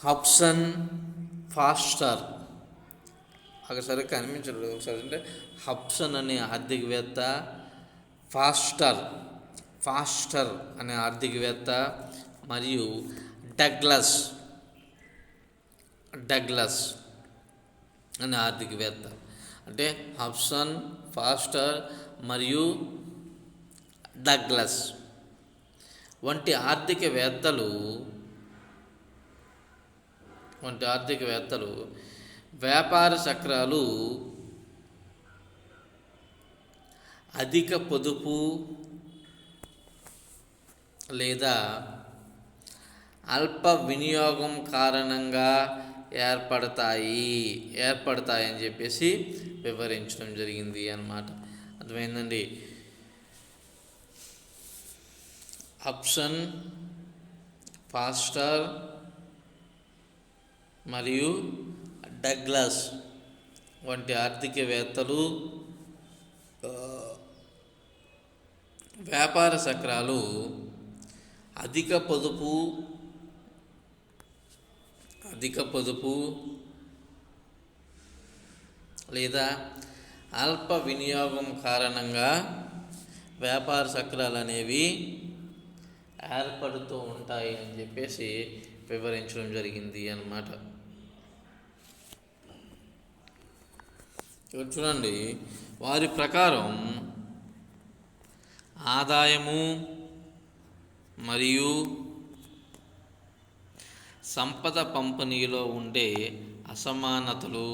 హబ్సన్ ఫాస్టర్, అక్కడ సరిగ్గా కనిపించలేదు ఒకసారి, అంటే హబ్సన్ అనే ఆర్థికవేత్త, ఫాస్టర్ అనే ఆర్థికవేత్త, మరియు డగ్లస్ అనే ఆర్థికవేత్త. అంటే హబ్సన్, ఫాస్టర్ మరియు డగ్లస్ వంటి ఆర్థికవేత్తలు వ్యాపార చక్రాలు అధిక పొదుపు లేదా అల్ప వినియోగం కారణంగా ఏర్పడతాయని చెప్పేసి వివరించడం జరిగింది అన్నమాట. అర్థమైందండి. హబ్సన్, ఫాస్టర్ మరియు డగ్లస్ వంటి ఆర్థికవేత్తలు వ్యాపార చక్రాలు అధిక పొదుపు లేదా అల్ప వినియోగం కారణంగా వ్యాపార చక్రాలు అనేవి ఏర్పడుతూ ఉంటాయి అని చెప్పేసి వివరించడం జరిగింది అన్నమాట. ఇక్కడ చూడండి, వారి ప్రకారం ఆదాయము మరియు సంపద పంపిణీలో ఉండే అసమానతలు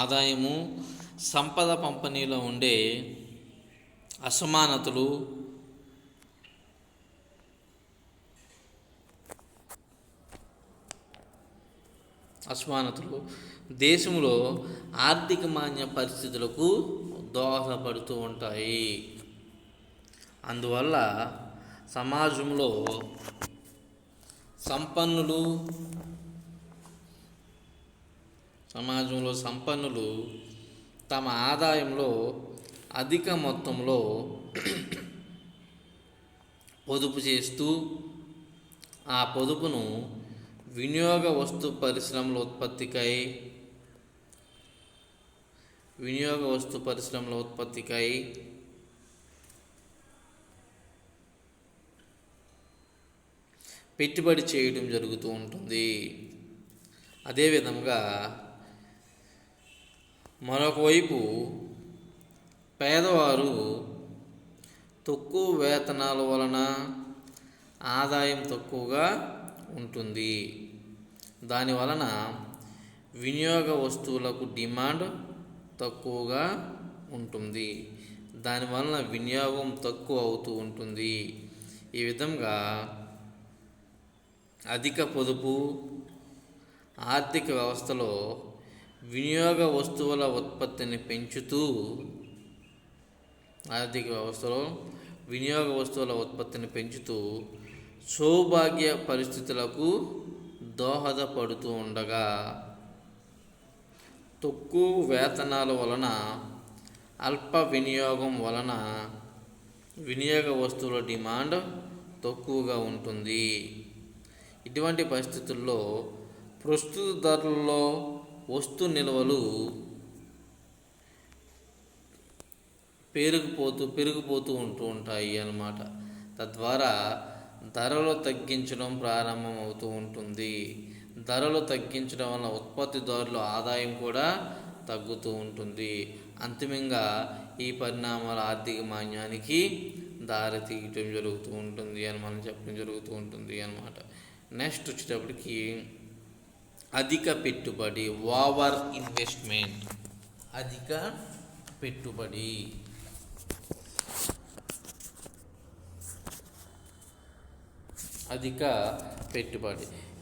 ఆదాయము, సంపద పంపిణీలో ఉండే అసమానతలు దేశంలో ఆర్థిక మాంద్య పరిస్థితులకు దోహదపడుతూ ఉంటాయి. అందువల్ల సమాజంలో సంపన్నులు తమ ఆదాయంలో అధిక మొత్తంలో పొదుపు చేస్తూ ఆ పొదుపును వినియోగ వస్తు పరిశ్రమల ఉత్పత్తికై పెట్టుబడి చేయడం జరుగుతూ ఉంటుంది. అదేవిధంగా మరొక వైపు పేదవారు తక్కువ వేతనాల వలన ఆదాయం తక్కువగా ఉంటుంది. దానివలన వినియోగ వస్తువులకు డిమాండ్ తక్కువగా ఉంటుంది. దానివలన వినియోగం తక్కువ అవుతూ ఉంటుంది. ఈ విధంగా అధిక పొదుపు ఆర్థిక వ్యవస్థలో వినియోగ వస్తువుల ఉత్పత్తిని పెంచుతూ సౌభాగ్య పరిస్థితులకు దోహదపడుతూ ఉండగా తక్కువ వేతనాల వలన అల్ప వినియోగం వలన వినియోగ వస్తువుల డిమాండ్ తక్కువగా ఉంటుంది. ఇటువంటి పరిస్థితుల్లో ప్రస్తుత ధరలలో వస్తు నిల్వలు పెరిగిపోతూ ఉంటాయి అన్నమాట. తద్వారా ధరలు తగ్గించడం ప్రారంభం అవుతూ ఉంటుంది. ధరలు తగ్గించడం వల్ల ఉత్పత్తిదారుల ఆదాయం కూడా తగ్గుతూ ఉంటుంది. అంతిమంగా ఈ పరిణామాల ఆర్థిక మాంద్యానికి దారితీయటం జరుగుతూ ఉంటుంది అని మనం చెప్పడం జరుగుతూ ఉంటుంది అన్నమాట. నెక్స్ట్ వచ్చేటప్పటికి అధిక పెట్టుబడి, ఓవర్ ఇన్వెస్ట్మెంట్. అధిక పెట్టుబడి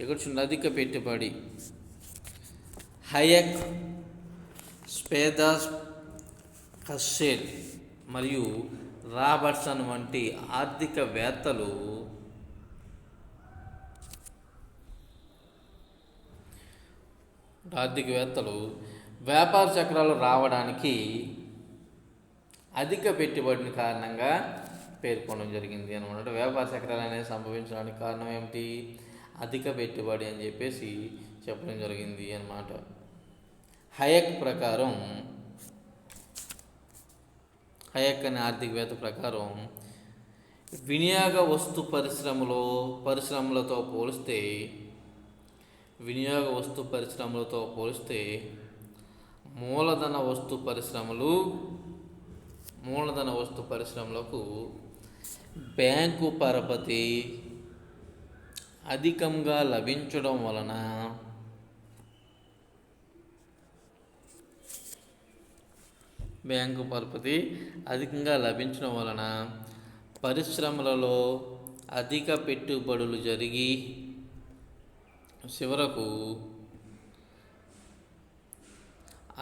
ఇక్కడ చూడండి. అధిక పెట్టుబడి హయక్, స్పేదాస్, కస్సెల్ మరియు రాబర్ట్సన్ వంటి ఆర్థికవేత్తలు వ్యాపార చక్రాలు రావడానికి అధిక పెట్టుబడిని కారణంగా పేర్కొనడం జరిగింది అనమాట. వ్యాపార చక్రాలు అనేది సంభవించడానికి కారణం ఏమిటి? అధిక పెట్టుబడి అని చెప్పేసి చెప్పడం జరిగింది అన్నమాట. హయక్ అనే ఆర్థికవేత్త ప్రకారం వినియోగ వస్తు పరిశ్రమలతో పోలిస్తే మూలధన వస్తు పరిశ్రమలకు బ్యాంకు పరపతి అధికంగా లభించడం వలన పరిశ్రమలలో అధిక పెట్టుబడులు జరిగి చివరకు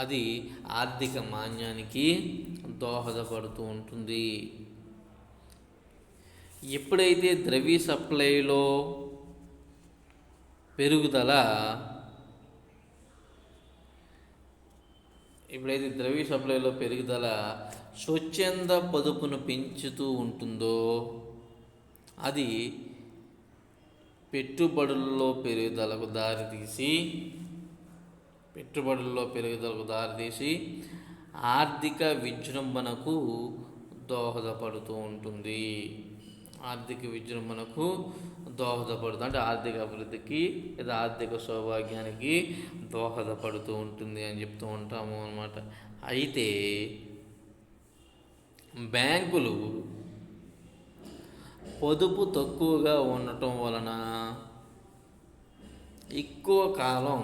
అది ఆర్థిక మాంద్యానికి దోహదపడుతూ ఉంటుంది. ఎప్పుడైతే ద్రవ్య సప్లైలో పెరుగుదల స్వచ్ఛంద పొదుపును పెంచుతూ ఉంటుందో అది పెట్టుబడుల్లో పెరుగుదలకు దారితీసి ఆర్థిక విజృంభణకు దోహదపడుతూ ఉంటుంది. అంటే ఆర్థిక అభివృద్ధికి లేదా ఆర్థిక సౌభాగ్యానికి దోహదపడుతూ ఉంటుంది అని చెప్తూ ఉంటాము అన్నమాట. అయితే బ్యాంకులు పొదుపు తక్కువగా ఉండటం వలన ఎక్కువ కాలం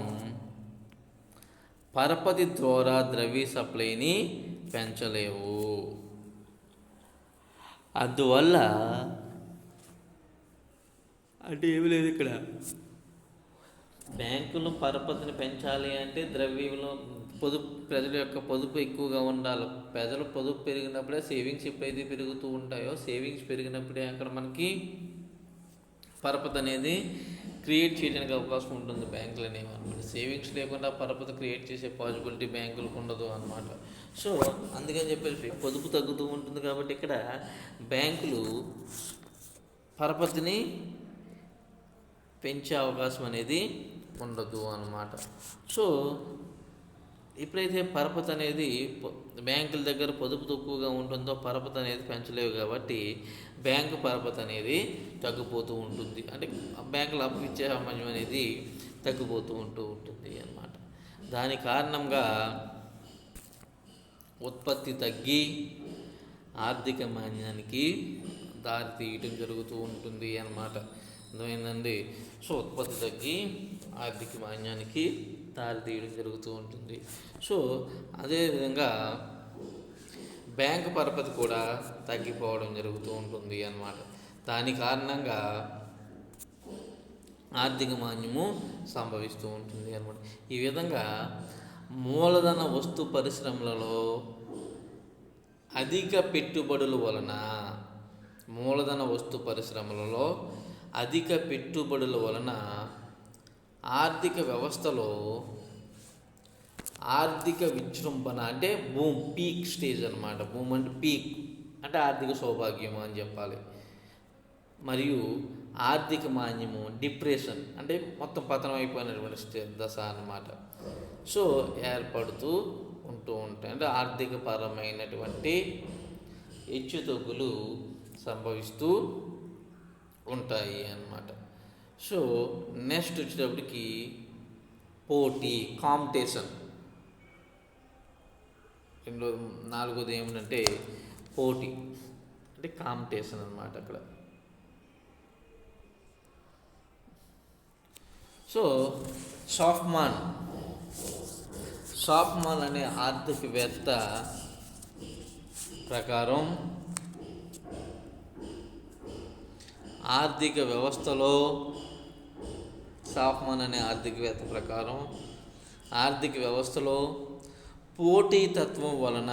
పరపతి ద్వారా ద్రవ్య సప్లైని పెంచలేవు. అందువల్ల అంటే ఏమి లేదు, ఇక్కడ బ్యాంకులు పరపతిని పెంచాలి అంటే ప్రజల యొక్క పొదుపు ఎక్కువగా ఉండాలి. ప్రజల పొదుపు పెరిగినప్పుడే సేవింగ్స్ ఎప్పుడైతే పెరుగుతూ ఉంటాయో, సేవింగ్స్ పెరిగినప్పుడే అక్కడ మనకి పరపతి అనేది క్రియేట్ చేయడానికి అవకాశం ఉంటుంది బ్యాంకులు అనేవి అనమాట. సేవింగ్స్ లేకుండా పరపతి క్రియేట్ చేసే పాసిబిలిటీ బ్యాంకులకు ఉండదు అనమాట. సో అందుకని చెప్పేసి పొదుపు తగ్గుతూ ఉంటుంది కాబట్టి ఇక్కడ బ్యాంకులు పరపతిని పెంచే అవకాశం అనేది ఉండదు అన్నమాట. సో ఎప్పుడైతే పరపతి అనేది బ్యాంకుల దగ్గర పొదుపు తక్కువగా ఉంటుందో పరపతి అనేది పెంచలేవు కాబట్టి బ్యాంకు పరపతి అనేది తగ్గిపోతూ ఉంటుంది. అంటే బ్యాంకులు అప్పు ఇచ్చే సామర్థ్యం అనేది తగ్గిపోతూ ఉంటుంది అన్నమాట. దాని కారణంగా ఉత్పత్తి తగ్గి ఆర్థిక మాంద్యానికి దారితీయటం జరుగుతూ ఉంటుంది అన్నమాట. అర్థమైందండి? సో ఉత్పత్తి తగ్గి ఆర్థిక మాంద్యానికి దారితీయడం జరుగుతూ ఉంటుంది. సో అదేవిధంగా బ్యాంకు పరపతి కూడా తగ్గిపోవడం జరుగుతూ ఉంటుంది అన్నమాట. దాని కారణంగా ఆర్థిక మాంద్యము సంభవిస్తూ ఉంటుంది అన్నమాట. ఈ విధంగా మూలధన వస్తు పరిశ్రమలలో అధిక పెట్టుబడుల వలన ఆర్థిక వ్యవస్థలో ఆర్థిక విజృంభణ అంటే బూమ్, పీక్ స్టేజ్ అనమాట. బూమ్ అంటే పీక్ అంటే ఆర్థిక సౌభాగ్యము అని చెప్పాలి. మరియు ఆర్థిక మాన్యము, డిప్రెషన్ అంటే మొత్తం పతనం అయిపోయినటువంటి దశ అన్నమాట. సో ఏర్పడుతూ ఉంటూ ఉంటాయి. అంటే ఆర్థిక పరమైనటువంటి హెచ్చుతగ్గులు సంభవిస్తూ ఉంటాయి అన్నమాట. సో నెక్స్ట్ వచ్చేటప్పటికి పోటీ, కాంపిటీషన్. నాలుగోది ఏమిటంటే పోటీ అంటే కాంపిటీషన్ అన్నమాట అక్కడ. సో షాఫ్మాన్ అనే ఆర్థికవేత్త ప్రకారం ఆర్థిక వ్యవస్థలో ఆర్థిక వ్యవస్థలో పోటీతత్వం వలన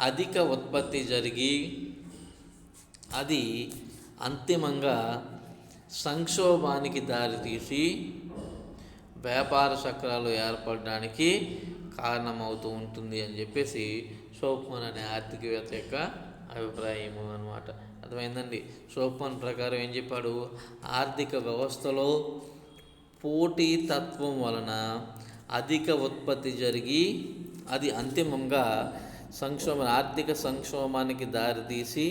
అధిక ఉత్పత్తి జరిగి అది అంతిమంగా సంక్షోభానికి దారితీసి వ్యాపార చక్రాలు ఏర్పడడానికి కారణమవుతూ ఉంటుంది అని చెప్పేసి షాఫ్మాన్ అనే ఆర్థికవేత్త యొక్క అభిప్రాయము అన్నమాట. అర్థమైందండి. షాఫ్మాన్ ప్రకారం ఏం చెప్పాడు? ఆర్థిక వ్యవస్థలో పోటీతత్వం వలన అధిక ఉత్పత్తి జరిగి అది అంతిమంగా ఆర్థిక సంక్షోభానికి దారితీసి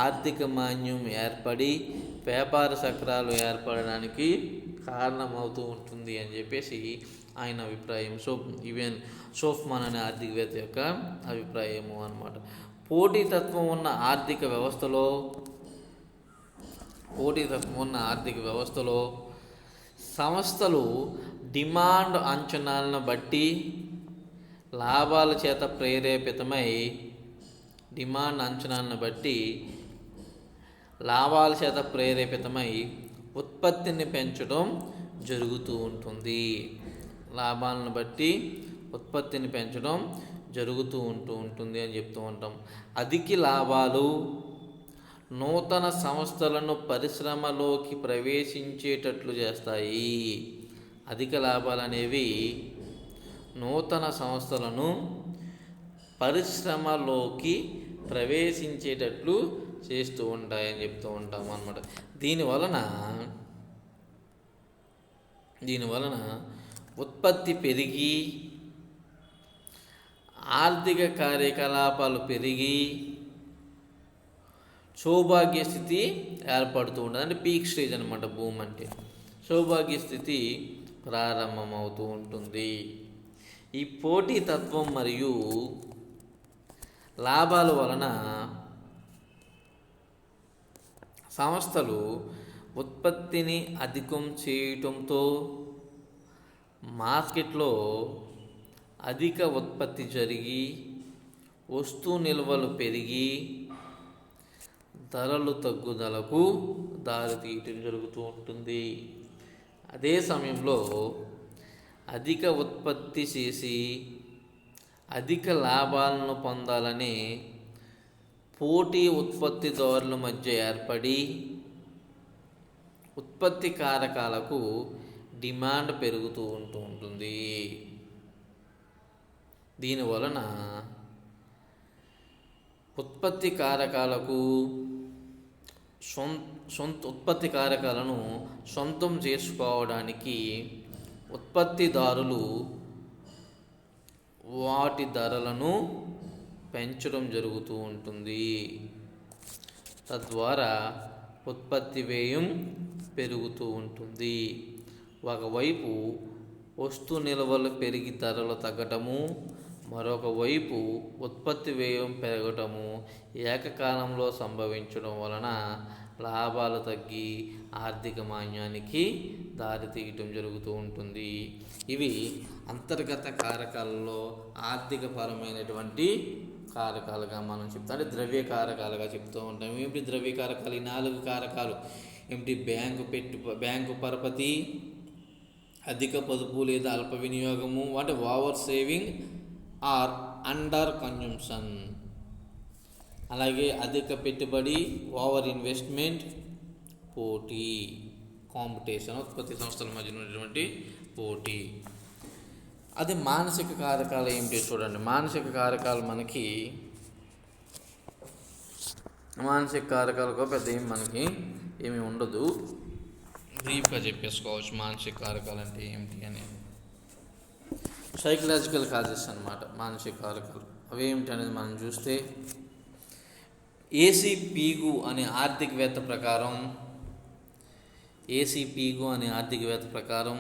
ఆర్థిక మాన్యం ఏర్పడి వ్యాపార చక్రాలు ఏర్పడడానికి కారణమవుతూ ఉంటుంది అని చెప్పేసి ఆయన అభిప్రాయం. షాఫ్మాన్ అనే ఆర్థికవేత్త యొక్క అభిప్రాయము అన్నమాట. పోటీతత్వం ఉన్న ఆర్థిక వ్యవస్థలో సంస్థలు డిమాండ్ అంచనాలను బట్టి లాభాల చేత ప్రేరేపితమై ఉత్పత్తిని పెంచడం జరుగుతూ ఉంటుంది. లాభాలను బట్టి ఉత్పత్తిని పెంచడం జరుగుతూ ఉంటుంది అని చెప్తూ ఉంటాం. అధిక లాభాలు నూతన సంస్థలను పరిశ్రమలోకి ప్రవేశించేటట్లు చేస్తాయి. అధిక లాభాలు అనేవి నూతన సంస్థలను పరిశ్రమలోకి ప్రవేశించేటట్లు చేస్తూ ఉంటాయని చెప్తూ ఉంటాం అన్నమాట. దీనివలన ఉత్పత్తి పెరిగి ఆర్థిక కార్యకలాపాలు పెరిగి సౌభాగ్య స్థితి ఏర్పడుతూ ఉంటుంది. అంటే పీక్ స్టేజ్ అనమాట. బూమ్ అంటే సౌభాగ్య స్థితి ప్రారంభమవుతూ ఉంటుంది. ఈ పోటీతత్వం మరియు లాభాల వలన సంస్థలు ఉత్పత్తిని అధికం చేయటంతో మార్కెట్లో అధిక ఉత్పత్తి జరిగి వస్తు నిల్వలు పెరిగి ధరలు తగ్గుదలకు దారితీయటం జరుగుతూ ఉంటుంది. అదే సమయంలో అధిక ఉత్పత్తి చేసి అధిక లాభాలను పొందాలని పోటీ ఉత్పత్తిదారుల మధ్య ఏర్పడి ఉత్పత్తి కారకాలకు డిమాండ్ పెరుగుతూ ఉంటుంది. దీనివలన ఉత్పత్తి కారకాలను సొంతం చేసుకోవడానికి ఉత్పత్తిదారులు వాటి ధరలను పెంచడం జరుగుతూ ఉంటుంది. తద్వారా ఉత్పత్తి వ్యయం పెరుగుతూ ఉంటుంది. ఒకవైపు వస్తు నిల్వలు పెరిగి ధరలు తగ్గటము, మరొక వైపు ఉత్పత్తి వ్యయం పెరగటము ఏకకాలంలో సంభవించడం వలన లాభాలు తగ్గి ఆర్థిక మాన్యానికి దారితీయటం జరుగుతూ ఉంటుంది. ఇవి అంతర్గత కారకాలలో ఆర్థిక పరమైనటువంటి కారకాలుగా మనం చెప్తాం. అంటే ద్రవ్య కారకాలుగా చెప్తూ ఉంటాం. ఏమిటి ద్రవ్య కారకాలు? ఈ 4 కారకాలు ఏమిటి? బ్యాంకు పరపతి, అధిక పొదుపు లేదా అల్ప వినియోగము, అంటే over saving or under consumption. అలాగే అధిక పెట్టుబడి, ఓవర్ ఇన్వెస్ట్మెంట్, పోటీ, కాంపిటీషన్, ఉత్పత్తి సంస్థల మధ్య ఉన్నటువంటి పోటీ. అది మానసిక కారకాలు ఏమిటి చూడండి. మానసిక కారకాలు మనకి మానసిక కారకాలకు పెద్ద మనకి ఏమి ఉండదు, బ్రీఫ్గా చెప్పేసుకోవచ్చు మానసిక కారకాలు అంటే ఏమిటి అనేది. సైకలాజికల్ కాజెస్ అన్నమాట మానసిక కారకాలు. అవి ఏమిటి అనేది మనం చూస్తే, ఏసీ పీగు అనే ఆర్థికవేత్త ప్రకారం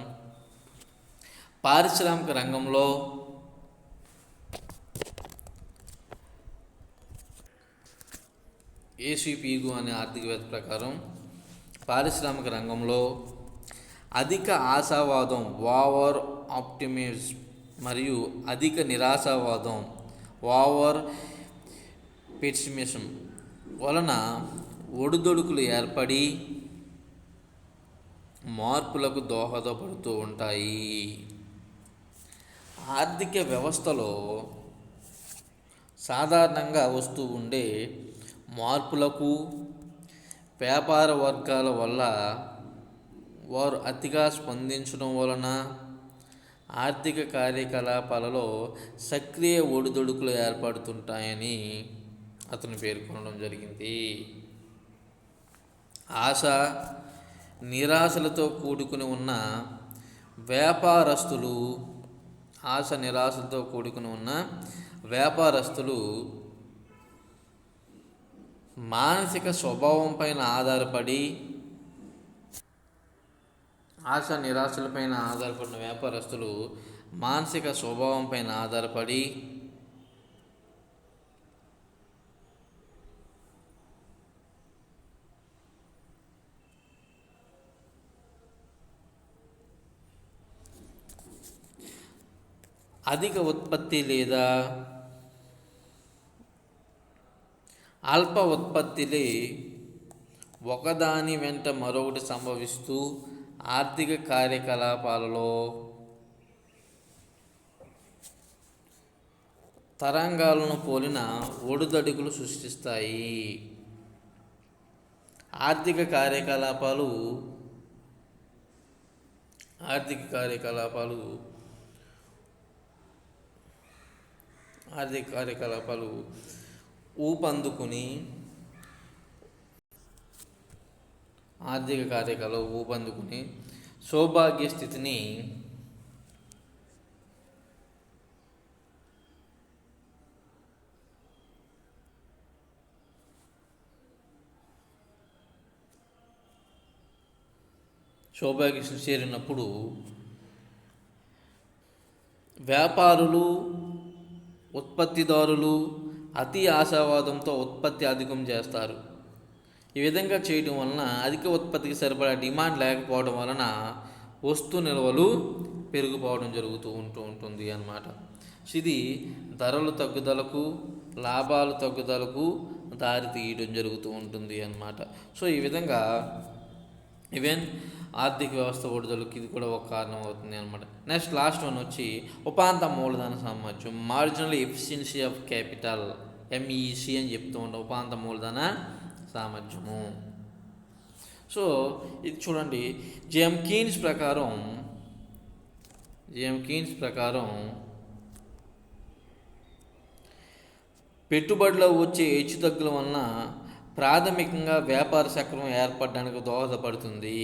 పారిశ్రామిక రంగంలో పారిశ్రామిక రంగంలో అధిక ఆశావాదం ఓవర్ ఆప్టిమిజం మరియు అధిక నిరాశావాదం ఓవర్ పెసిమిజం వలన ఒడిదొడుకులు ఏర్పడి మార్పులకు దోహదపడుతూ ఉంటాయి. ఆర్థిక వ్యవస్థలో సాధారణంగా వస్తూ ఉండే మార్పులకు వ్యాపార వర్గాల వల్ల వారు అతిగా స్పందించడం వలన ఆర్థిక కార్యకలాపాలలో సక్రియ ఒడిదొడుకులు ఏర్పడుతుంటాయని అతను పేర్కొనడం జరిగింది. ఆశ నిరాశలతో కూడుకుని ఉన్న వ్యాపారస్తులు మానసిక స్వభావం పైన ఆధారపడి మానసిక స్వభావం పైన ఆధారపడి అధిక ఉత్పత్తి లేదా అల్ప ఉత్పత్తిలే ఒకదాని వెంట మరొకటి సంభవిస్తూ ఆర్థిక కార్యకలాపాలలో తరంగాలను పోలిన ఒడిదొడుకులు సృష్టిస్తాయి. ఆర్థిక కార్యకలాపాలు ఊపందుకుని సౌభాగ్య స్థితిని చేరినప్పుడు వ్యాపారులు ఉత్పత్తిదారులు అతి ఆశావాదంతో ఉత్పత్తి అధికం చేస్తారు. ఈ విధంగా చేయడం వలన అధిక ఉత్పత్తికి సరిపడా డిమాండ్ లేకపోవడం వలన వస్తు నిల్వలు పెరిగిపోవడం జరుగుతూ ఉంటుంది అన్నమాట. ఇది ధరల తగ్గుదలకు లాభాల తగ్గుదలకు దారి తీయడం జరుగుతూ ఉంటుంది అన్నమాట. సో ఈ విధంగా ఈవెన్ ఆర్థిక వ్యవస్థ ఒడిదొడుకు ఇది కూడా ఒక కారణం అవుతుంది అనమాట. నెక్స్ట్ లాస్ట్ వన్ వచ్చి ఉపాంత మూలధన సామర్థ్యం, marginal efficiency of capital, MEC అని చెప్తూ ఉంటాం, ఉపాంత మూలధన సామర్థ్యము. సో ఇది చూడండి, జేఎం కీన్స్ ప్రకారం పెట్టుబడిలో వచ్చే హెచ్చుతగ్గుల వలన ప్రాథమికంగా వ్యాపార చక్రం ఏర్పడడానికి దోహదపడుతుంది.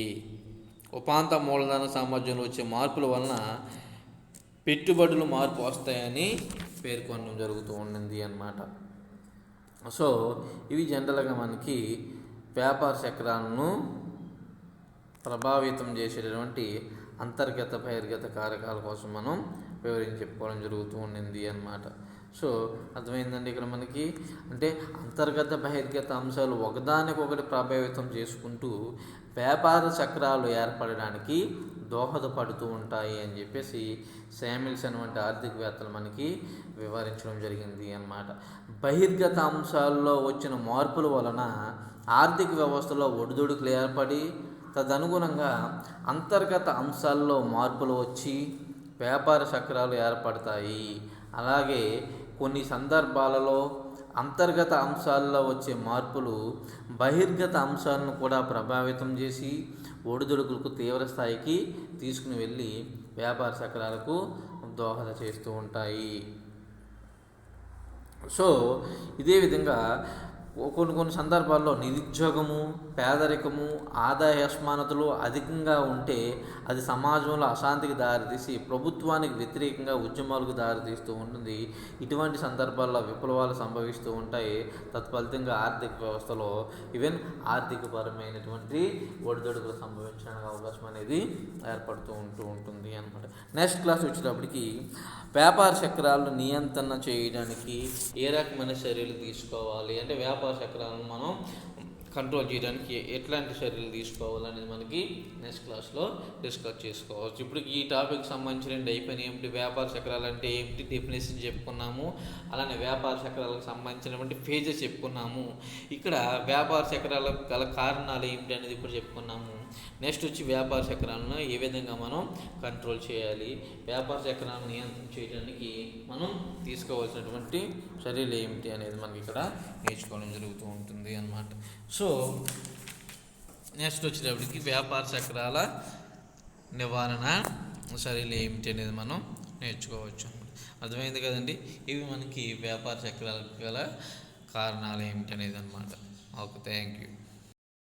ఉపాంత మూలధన సామర్థ్యంలో వచ్చే మార్పుల వలన పెట్టుబడులు మార్పు వస్తాయని పేర్కొనడం జరుగుతూ ఉంటుంది అన్నమాట. సో ఇవి జనరల్గా మనకి వ్యాపార చక్రాలను ప్రభావితం చేసేటటువంటి అంతర్గత బహిర్గత కారకాల కోసం మనం వివరించి చెప్పుకోవడం జరుగుతూ ఉండింది అన్నమాట. సో అర్థమైందండి. ఇక్కడ మనకి అంటే అంతర్గత బహిర్గత అంశాలు ఒకదానికొకటి ప్రభావితం చేసుకుంటూ వ్యాపార చక్రాలు ఏర్పడడానికి దోహదపడుతూ ఉంటాయి అని చెప్పేసి శామ్యుల్సన్ వంటి ఆర్థికవేత్తలు మనకి వివరించడం జరిగింది అన్నమాట. బహిర్గత అంశాల్లో వచ్చిన మార్పుల వలన ఆర్థిక వ్యవస్థలో ఒడిదొడుకులు ఏర్పడి తదనుగుణంగా అంతర్గత అంశాల్లో మార్పులు వచ్చి వ్యాపార చక్రాలు ఏర్పడతాయి. అలాగే కొన్ని సందర్భాలలో అంతర్గత అంశాల్లో వచ్చే మార్పులు బహిర్గత అంశాలను కూడా ప్రభావితం చేసి ఒడిదుడుకులకు తీవ్ర స్థాయికి తీసుకుని వెళ్ళి వ్యాపార చక్రాలకు దోహద చేస్తూ ఉంటాయి. సో ఇదే విధంగా కొన్ని సందర్భాల్లో నిరుద్యోగము, పేదరికము, ఆదాయ అసమానతలు అధికంగా ఉంటే అది సమాజంలో అశాంతికి దారితీసి ప్రభుత్వానికి వ్యతిరేకంగా ఉద్యమాలకు దారితీస్తూ ఉంటుంది. ఇటువంటి సందర్భాల్లో విప్లవాలు సంభవిస్తూ ఉంటాయి. తత్ఫలితంగా ఆర్థిక వ్యవస్థలో ఈవెన్ ఆర్థికపరమైనటువంటి ఒడిదొడుకులు సంభవించడానికి అవకాశం అనేది ఏర్పడుతూ ఉంటుంది అన్నమాట. నెక్స్ట్ క్లాస్ వచ్చేటప్పటికి వ్యాపార చక్రాలను నియంత్రణ చేయడానికి ఏ రకమైన చర్యలు తీసుకోవాలి, అంటే వ్యాపార చక్రాలను మనం కంట్రోల్ చేయడానికి ఎట్లాంటి చర్యలు తీసుకోవాలనేది మనకి నెక్స్ట్ క్లాస్లో డిస్కస్ చేసుకోవచ్చు. ఇప్పుడు ఈ టాపిక్ సంబంధించిన అయిపోయిన ఏమిటి, వ్యాపార చక్రాలు అంటే ఏమిటి డెఫినేషన్ చెప్పుకున్నాము. అలానే వ్యాపార చక్రాలకు సంబంధించినటువంటి ఫేజెస్ చెప్పుకున్నాము. ఇక్కడ వ్యాపార చక్రాలకు గల కారణాలు ఏమిటి అనేది ఇప్పుడు చెప్పుకున్నాము. నెక్స్ట్ వచ్చి వ్యాపార చక్రాలను ఏ విధంగా మనం కంట్రోల్ చేయాలి, వ్యాపార చక్రాలను నియంత్రణ చేయడానికి మనం తీసుకోవాల్సినటువంటి చర్యలు ఏమిటి అనేది మనకి ఇక్కడ నేర్చుకోవడం జరుగుతూ ఉంటుంది అన్నమాట. సో నెక్స్ట్ వచ్చేటప్పటికి వ్యాపార చక్రాల నివారణ చర్యలు ఏమిటి అనేది మనం నేర్చుకోవచ్చు. అర్థమైంది కదండి. ఇవి మనకి వ్యాపార చక్రాలకు గల కారణాలు ఏమిటి అనేది అన్నమాట. Okay, thank you.